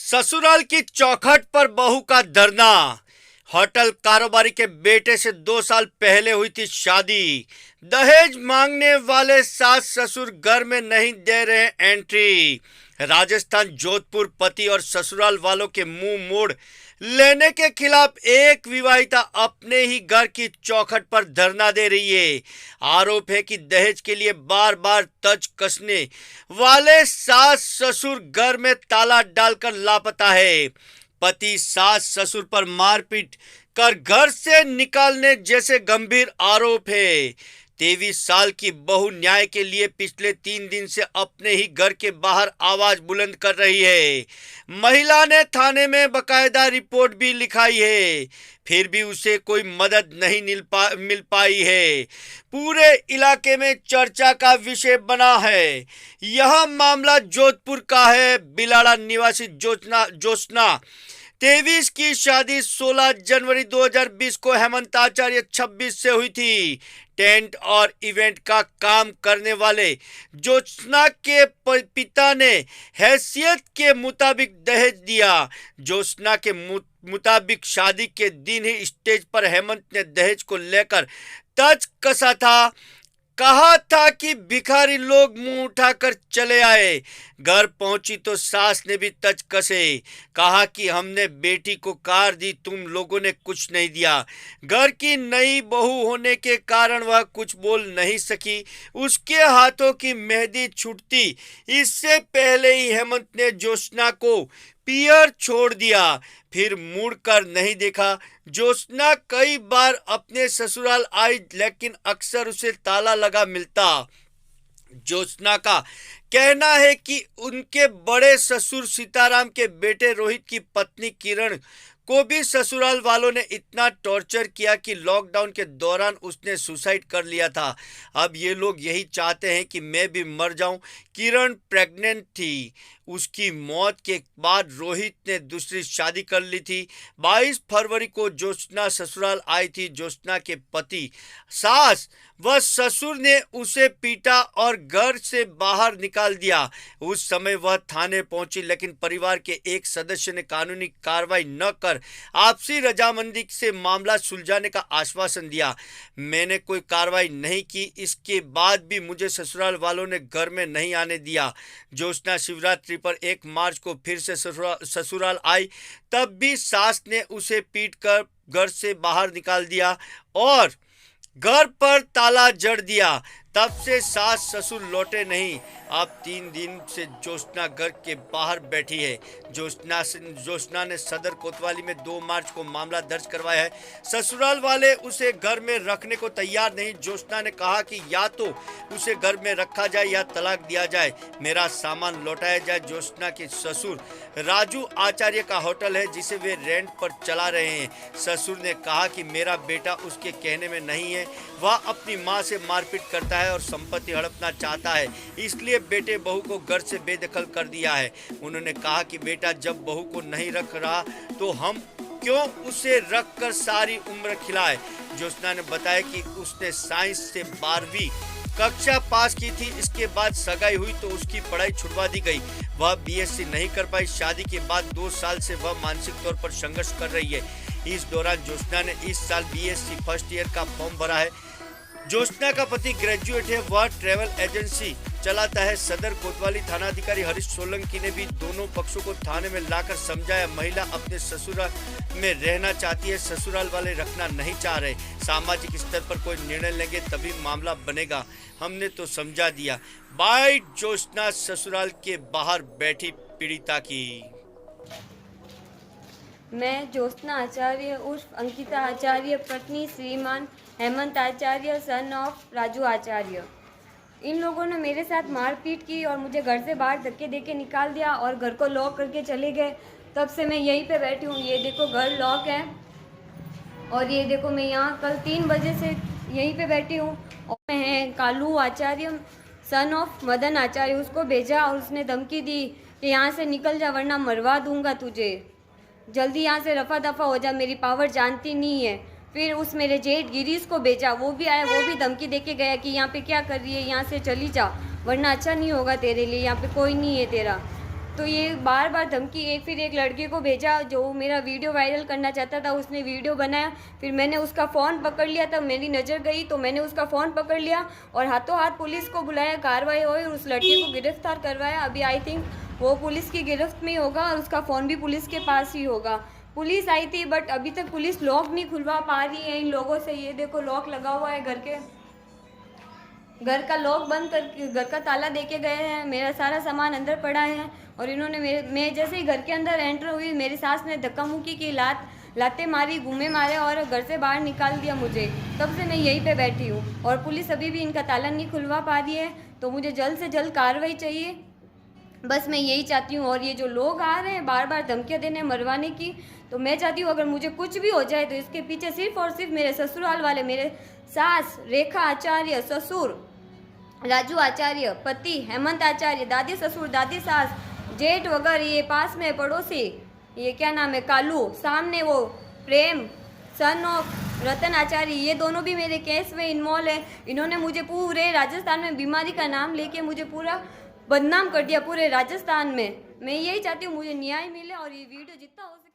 ससुराल की चौखट पर बहू का धरना। होटल कारोबारी के बेटे से 2 साल पहले हुई थी शादी। दहेज मांगने वाले सास ससुर घर में नहीं दे रहे एंट्री। राजस्थान जोधपुर पति और ससुराल वालों के मुंह मोड़ लेने के खिलाफ एक विवाहिता अपने ही घर की चौखट पर धरना दे रही है। आरोप है कि दहेज के लिए बार बार तंज कसने वाले सास ससुर घर में ताला डालकर लापता है। पति सास ससुर पर मारपीट कर घर से निकालने जैसे गंभीर आरोप है। 23 साल की बहू न्याय के लिए पिछले 3 दिन से अपने ही घर के बाहर आवाज बुलंद कर रही है। महिला ने थाने में बकायदा रिपोर्ट भी लिखाई है, फिर भी उसे कोई मदद नहीं मिल पाई है। पूरे इलाके में चर्चा का विषय बना है। यह मामला जोधपुर का है। बिलाड़ा निवासी जोशना 23 की शादी 16 जनवरी 2020 को हेमंत आचार्य 26 से हुई थी। टेंट और इवेंट का काम करने वाले जोशना के पिता ने हैसियत के मुताबिक दहेज दिया। जोशना के मुताबिक शादी के दिन ही स्टेज पर हेमंत ने दहेज को लेकर तंज कसा था। कहा था कि भिखारी लोग मुंह उठाकर चले आए। घर पहुंची तो सास ने भी तंज कसे। कहा कि हमने बेटी को कार दी, तुम लोगों ने कुछ नहीं दिया। घर की नई बहू होने के कारण वह कुछ बोल नहीं सकी। उसके हाथों की मेहंदी छूटती इससे पहले ही हेमंत ने जोशना को पियर छोड़ दिया, फिर मुड़कर नहीं देखा। जोशना कई बार अपने ससुराल आई, लेकिन अक्सर उसे ताला लगा मिलता। जोशना का कहना है कि उनके बड़े ससुर सीताराम के बेटे रोहित की पत्नी किरण को भी ससुराल वालों ने इतना टॉर्चर किया कि लॉकडाउन के दौरान उसने सुसाइड कर लिया था। अब ये लोग यही चाहते हैं कि मैं भी मर जाऊं। किरण प्रेग्नेंट थी। उसकी मौत के बाद रोहित ने दूसरी शादी कर ली थी। 22 फरवरी को जोशना ससुराल आई थी। जोशना के पति सास व ससुर ने उसे पीटा और घर से बाहर निकाल दिया। उस समय वह थाने पहुंची, लेकिन परिवार के एक सदस्य ने कानूनी कार्रवाई न कर आपसी रजामंदी से मामला सुलझाने का आश्वासन दिया। मैंने कोई कार्रवाई नहीं की। इसके बाद भी मुझे ससुराल वालों ने घर में नहीं आने दिया। जोशना शिवरात्रि पर 1 मार्च को फिर से ससुराल आई, तब भी सास ने उसे पीट कर घर से बाहर निकाल दिया और घर पर ताला जड़ दिया। तब से सास ससुर लौटे नहीं। अब 3 दिन से जोशना घर के बाहर बैठी है। जोशना ने सदर कोतवाली में 2 मार्च को मामला दर्ज करवाया है। ससुराल वाले उसे घर में रखने को तैयार नहीं। जोशना ने कहा कि या तो उसे घर में रखा जाए या तलाक दिया जाए, मेरा सामान लौटाया जाए। जोशना के ससुर राजू आचार्य का होटल है जिसे वे रेंट पर चला रहे हैं। ससुर ने कहा कि मेरा बेटा उसके कहने में नहीं है, वह अपनी मां से मारपीट करता है और संपत्ति हड़पना चाहता है, इसलिए बेटे बहू को घर से बेदखल कर दिया है। उन्होंने कहा कि बेटा जब बहू को नहीं रख रहा तो हम क्यों उसे रख कर सारी उम्र खिलाए। जोशना ने बताया कि उसने साइंस से 12वीं कक्षा पास की थी। इसके बाद सगाई हुई तो उसकी पढ़ाई छुड़वा दी गई। वह बीएससी नहीं कर पाई। शादी के बाद 2 साल से वह मानसिक तौर पर संघर्ष कर रही है। इस दौरान जोशना ने इस साल बीएससी फर्स्ट ईयर का फॉर्म भरा है। जोशना का पति ग्रेजुएट है, वह ट्रैवल एजेंसी चलाता है। सदर कोतवाली थानाधिकारी हरीश सोलंकी ने भी दोनों पक्षों को थाने में लाकर समझाया। महिला अपने ससुराल में रहना चाहती है, ससुराल वाले रखना नहीं चाह रहे। सामाजिक स्तर पर कोई निर्णय लेंगे तभी मामला बनेगा, हमने तो समझा दिया। बाइट जोशना ससुराल के बाहर बैठी पीड़िता की। मैं जोशना आचार्य उर्फ अंकिता आचार्य, पत्नी श्रीमान हेमंत आचार्य, सन ऑफ राजू आचार्य। इन लोगों ने मेरे साथ मारपीट की और मुझे घर से बाहर धक्के देके निकाल दिया और घर को लॉक करके चले गए। तब से मैं यहीं पे बैठी हूँ। ये देखो घर लॉक है और ये देखो मैं यहाँ कल 3 बजे से यहीं पे बैठी हूँ। और मैं है कालू आचार्य, सन ऑफ मदन आचार्य। उसको भेजा और उसने धमकी दी कि यहाँ से निकल जा वरना मरवा दूंगा तुझे, जल्दी यहाँ से रफा दफा हो जा, मेरी पावर जानती नहीं है। फिर उस मेरे जेठ गिरीश को भेजा, वो भी आया, वो भी धमकी देके गया कि यहाँ पे क्या कर रही है, यहाँ से चली जा वरना अच्छा नहीं होगा तेरे लिए, यहाँ पे कोई नहीं है तेरा। तो ये बार बार धमकी, एक फिर एक लड़के को भेजा जो मेरा वीडियो वायरल करना चाहता था, उसने वीडियो बनाया, फिर मैंने उसका फ़ोन पकड़ लिया, तब मेरी नज़र गई तो मैंने उसका फ़ोन पकड़ लिया और हाथों हाथ पुलिस को बुलाया, कार्रवाई हुई और उस लड़के को गिरफ्तार करवाया। अभी आई थिंक वो पुलिस की गिरफ्त में होगा और उसका फ़ोन भी पुलिस के पास ही होगा। पुलिस आई थी बट अभी तक पुलिस लॉक नहीं खुलवा पा रही है इन लोगों से। ये देखो लॉक लगा हुआ है, घर का लॉक बंद कर, घर का ताला दे के गए हैं, मेरा सारा सामान अंदर पड़ा है और इन्होंने मैं जैसे ही घर के अंदर एंटर हुई, मेरी सास ने धक्का मुक्की की, लाते मारी, घूमे मारे और घर से बाहर निकाल दिया मुझे। तब से मैं यहीं पे बैठी हूँ और पुलिस अभी भी इनका ताला नहीं खुलवा पा रही है। तो मुझे जल्द से जल्द कार्रवाई चाहिए, बस मैं यही चाहती हूँ। और ये जो लोग आ रहे हैं बार बार धमकियाँ देने, मरवाने की, तो मैं चाहती हूँ अगर मुझे कुछ भी हो जाए तो इसके पीछे सिर्फ और सिर्फ मेरे ससुराल वाले, मेरे सास रेखा आचार्य, ससुर राजू आचार्य, पति हेमंत आचार्य, दादी ससुर, दादी सास, जेठ वगैरह, ये पास में पड़ोसी, ये क्या नाम है, कालू, सामने वो प्रेम सन ऑफ रतन आचार्य, ये दोनों भी मेरे केस में इन्वॉल्व है। इन्होंने मुझे पूरे राजस्थान में बीमारी का नाम लेके मुझे पूरा बदनाम कर दिया पूरे राजस्थान में। मैं यही चाहती हूँ मुझे न्याय मिले और ये वीडियो जितना हो सके